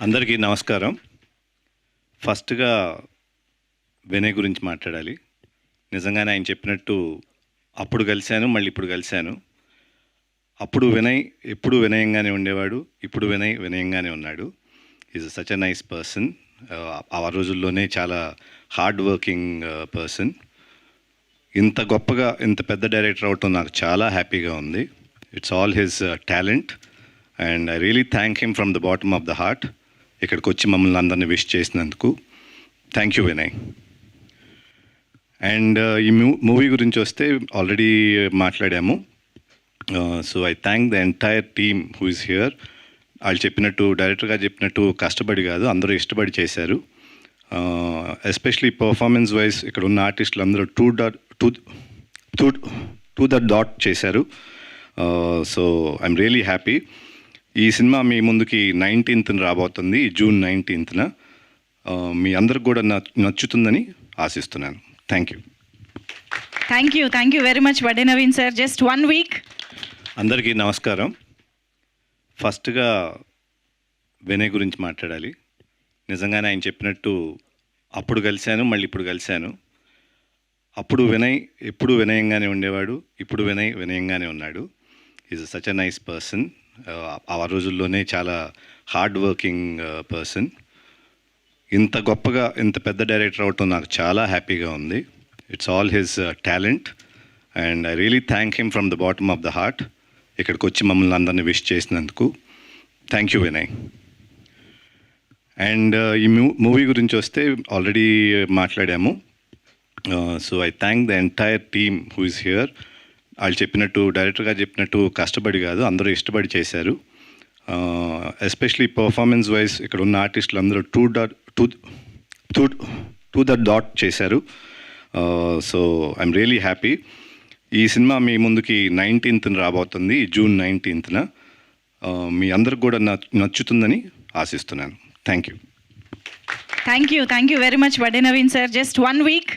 అందరికీ నమస్కారం. ఫస్ట్‌గా వినయ్ గురించి మాట్లాడాలి. నిజంగానే ఆయన చెప్పినట్టు అప్పుడు కలిశాను, మళ్ళీ ఇప్పుడు కలిశాను. అప్పుడు వినయ్ ఎప్పుడు వినయంగానే ఉండేవాడు. ఇప్పుడు వినయ్ వినయంగానే ఉన్నాడు. Is such a nice person. ఆ రోజుల్లోనే చాలా హార్డ్ వర్కింగ్ పర్సన్. ఇంత గొప్పగా ఇంత పెద్ద డైరెక్టర్ అవ్వటం నాకు చాలా హ్యాపీగా ఉంది. It's all his talent and I really thank him from the bottom of the heart. ఇక్కడికి వచ్చి మమ్మల్ని అందరినీ విష్ చేసినందుకు థ్యాంక్ యూ వినయ్. అండ్ ఈ మూవీ గురించి వస్తే ఆల్రెడీ మాట్లాడాము. So I thank the entire team who is here. వాళ్ళు చెప్పినట్టు డైరెక్టర్ గారు చెప్పినట్టు కష్టపడి కాదు, అందరూ ఇష్టపడి చేశారు. ఎస్పెషలీ పర్ఫార్మెన్స్ వైజ్ ఇక్కడ ఉన్న ఆర్టిస్టులు అందరూ టు ద డాట్ చేశారు. So I'm really happy. ఈ సినిమా మీ ముందుకి 19th రాబోతుంది, June 19th. మీ అందరికి కూడా నచ్చుతుందని ఆశిస్తున్నాను. Thank you. Thank you very much Vadde Naveen sir. Just 1 week. అందరికీ నమస్కారం. ఫస్ట్‌గా వినయ్ గురించి మాట్లాడాలి. నిజంగానే ఆయన చెప్పినట్టు అప్పుడు కలిశాను, మళ్ళీ ఇప్పుడు కలిశాను. అప్పుడు వినయ్ ఎప్పుడు వినయంగానే ఉండేవాడు. ఇప్పుడు వినయ్ వినయంగానే ఉన్నాడు. Is such a nice person. ఆ రోజుల్లోనే చాలా హార్డ్ వర్కింగ్ పర్సన్. ఇంత గొప్పగా ఇంత పెద్ద డైరెక్టర్ అవ్వటం నాకు చాలా హ్యాపీగా ఉంది. It's all his talent and I really thank him from the bottom of the heart. ఇక్కడికి వచ్చి మమ్మల్ని అందరినీ విష్ చేసినందుకు థ్యాంక్ యూ వినయ్. అండ్ ఈ మూవీ గురించి వస్తే ఆల్రెడీ మాట్లాడాము. So I thank the entire team who is here. వాళ్ళు చెప్పినట్టు డైరెక్టర్ గారు చెప్పినట్టు కష్టపడి కాదు, అందరూ ఇష్టపడి చేశారు. ఎస్పెషలీ పర్ఫార్మెన్స్ వైజ్ ఇక్కడ ఉన్న ఆర్టిస్టులు అందరూ టు ద డాట్ చేశారు. So I'm really happy. ఈ సినిమా మీ ముందుకి 19th రాబోతుంది, June 19th. మీ అందరికి కూడా నచ్చుతుందని ఆశిస్తున్నాను. Thank you very much Vadde Naveen sir. Just 1 week.